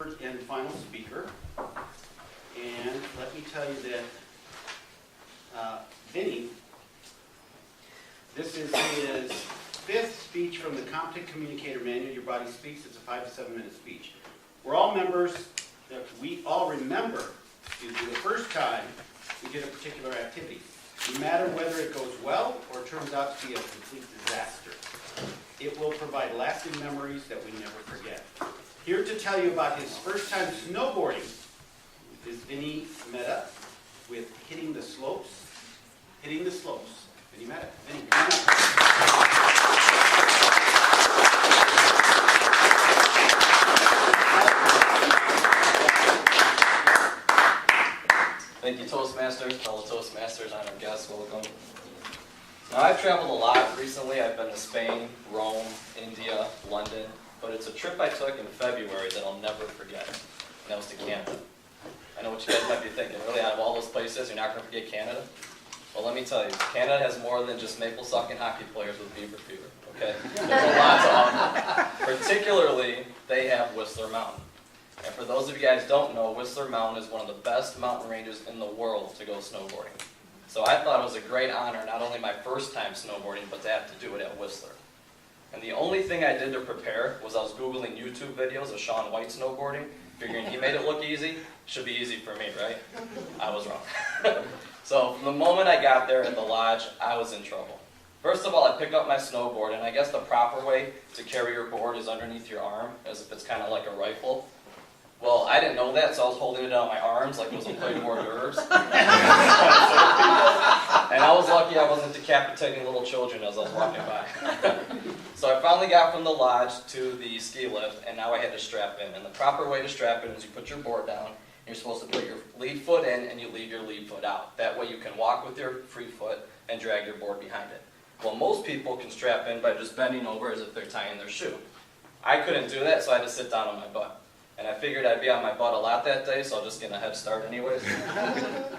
And final speaker. And let me tell you that Vinny, this is his 5th speech from the Competent Communicator Manual, Your Body Speaks. It's a 5 to 7 minute speech. We're all members that we all remember, the first time we did a particular activity. No matter whether it goes well or turns out to be a complete disaster, it will provide lasting memories that we never forget. Here to tell you about his first time snowboarding is Vinny Meta with Hitting the Slopes. Hitting the Slopes. Vinny Meta. Vinny, come on. Thank you, Toastmasters, fellow Toastmasters, honored guests, welcome. Now, I've traveled a lot recently. I've been to Spain, Rome, India, London, but it's a trip I took in February that I'll never forget, and that was to Canada. I know what you guys might be thinking, really, out of all those places, you're not going to forget Canada? Well, let me tell you, Canada has more than just maple-sucking hockey players with beaver fever, okay? There's a lot to offer. Particularly, they have Whistler Mountain. And for those of you guys who don't know, Whistler Mountain is one of the best mountain ranges in the world to go snowboarding. So I thought it was a great honor, not only my first time snowboarding, but to have to do it at Whistler. And the only thing I did to prepare was I was Googling YouTube videos of Shaun White snowboarding, figuring he made it look easy, should be easy for me, right? I was wrong. So from the moment I got there at the lodge, I was in trouble. First of all, I pick up my snowboard, and I guess the proper way to carry your board is underneath your arm, as if it's kind of like a rifle. Well, I didn't know that, so I was holding it on my arms like it was a plate of hors d'oeuvres. And I was lucky I wasn't decapitating little children as I was walking by. So I finally got from the lodge to the ski lift, and now I had to strap in. And the proper way to strap in is you put your board down, and you're supposed to put your lead foot in, and you leave your lead foot out. That way you can walk with your free foot and drag your board behind it. Well, most people can strap in by just bending over as if they're tying their shoe. I couldn't do that, so I had to sit down on my butt. And I figured I'd be on my butt a lot that day, so I'll just get a head start anyways.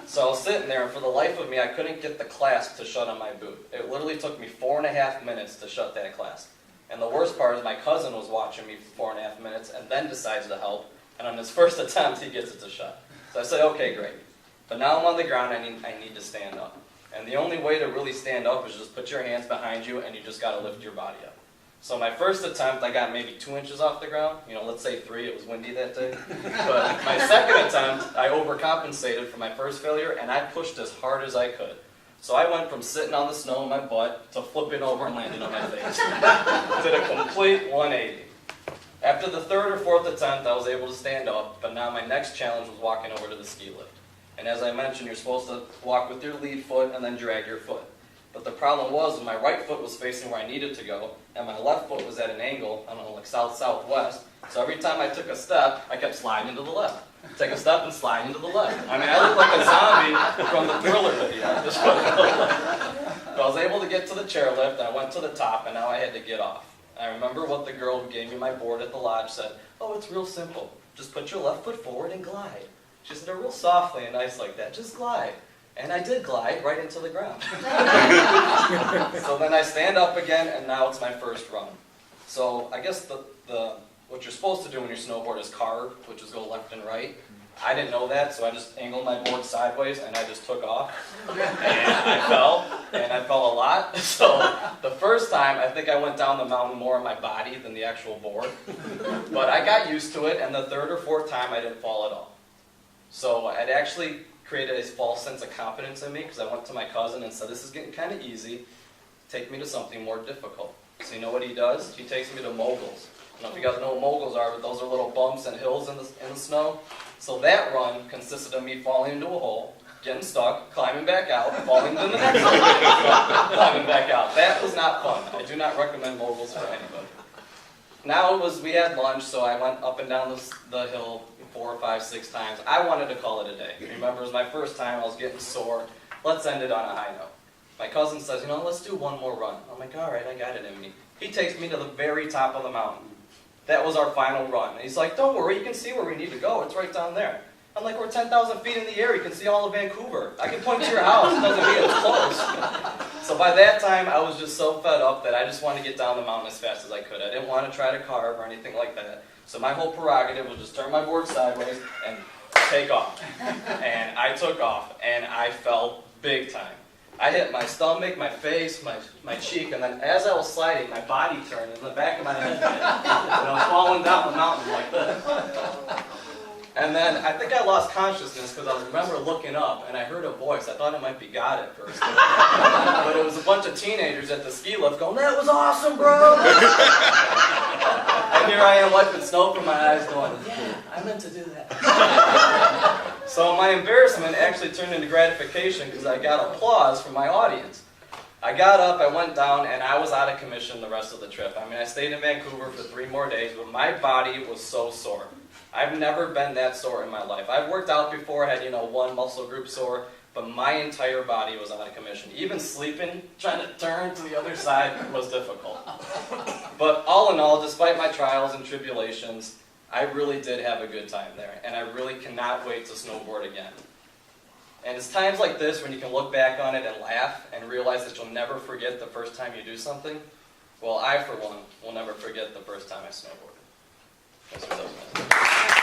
So I was sitting there, and for the life of me, I couldn't get the clasp to shut on my boot. It literally took me 4.5 minutes to shut that clasp. And the worst part is my cousin was watching me for 4.5 minutes and then decides to help, and on his first attempt, he gets it to shut. So I said, okay, great. But now I'm on the ground, I need to stand up. And the only way to really stand up is just put your hands behind you, and you just got to lift your body up. So my first attempt, I got maybe 2 inches off the ground. You know, let's say 3, it was windy that day. But my second attempt, I overcompensated for my first failure, and I pushed as hard as I could. So I went from sitting on the snow on my butt to flipping over and landing on my face. Did a complete 180. After the 3rd or 4th attempt, I was able to stand up, but now my next challenge was walking over to the ski lift. And as I mentioned, you're supposed to walk with your lead foot and then drag your foot. But the problem was my right foot was facing where I needed to go, and my left foot was at an angle, I don't know, like south-southwest. So every time I took a step, I kept sliding into the left. Take a step and slide into the left. I mean, I looked like a zombie from the Thriller video. But I was able to get to the chairlift, and I went to the top, and now I had to get off. I remember what the girl who gave me my board at the lodge said, "Oh, it's real simple. Just put your left foot forward and glide." She said it real softly and nice like that. Just glide. And I did glide right into the ground. So then I stand up again, and now it's my first run. So I guess what you're supposed to do when you snowboard is carve, which is go left and right. I didn't know that, so I just angled my board sideways, and I just took off. And I fell a lot. So the first time, I think I went down the mountain more on my body than the actual board. But I got used to it, and the 3rd or 4th time, I didn't fall at all. So I'd actually created a false sense of confidence in me because I went to my cousin and said, "This is getting kind of easy. Take me to something more difficult." So you know what he does? He takes me to moguls. I don't know if you guys know what moguls are, but those are little bumps and hills in the snow. So that run consisted of me falling into a hole, getting stuck, climbing back out, falling into the next hole, climbing back out. That was not fun. I do not recommend moguls for anybody. Now we had lunch, so I went up and down the hill 4, 5, 6 times. I wanted to call it a day. Remember, it was my first time. I was getting sore. Let's end it on a high note. My cousin says, let's do one more run. I'm like, all right, I got it in me. He takes me to the very top of the mountain. That was our final run. And he's like, don't worry, you can see where we need to go. It's right down there. I'm like, we're 10,000 feet in the air. You can see all of Vancouver. I can point to your house. It doesn't mean it's close. So by that time, I was just so fed up that I just wanted to get down the mountain as fast as I could. I didn't want to try to carve or anything like that. So my whole prerogative was just turn my board sideways and take off. And I took off, and I fell big time. I hit my stomach, my face, my cheek, and then as I was sliding, my body turned, and the back of my head hit. And I was falling down the mountain like this. And then I think I lost consciousness because I remember looking up, and I heard a voice. I thought it might be God at first. But it was a bunch of teenagers at the ski lift going, "That was awesome, bro!" And here I am wiping snow from my eyes going, "Yeah, I meant to do that." So my embarrassment actually turned into gratification because I got applause from my audience. I got up, I went down, and I was out of commission the rest of the trip. I mean, I stayed in Vancouver for 3 more days, but my body was so sore. I've never been that sore in my life. I've worked out before, had, one muscle group sore, but my entire body was out of commission. Even sleeping, trying to turn to the other side was difficult. But all in all, despite my trials and tribulations, I really did have a good time there, and I really cannot wait to snowboard again. And it's times like this when you can look back on it and laugh and realize that you'll never forget the first time you do something. Well, I, for one, will never forget the first time I snowboarded. That's what I was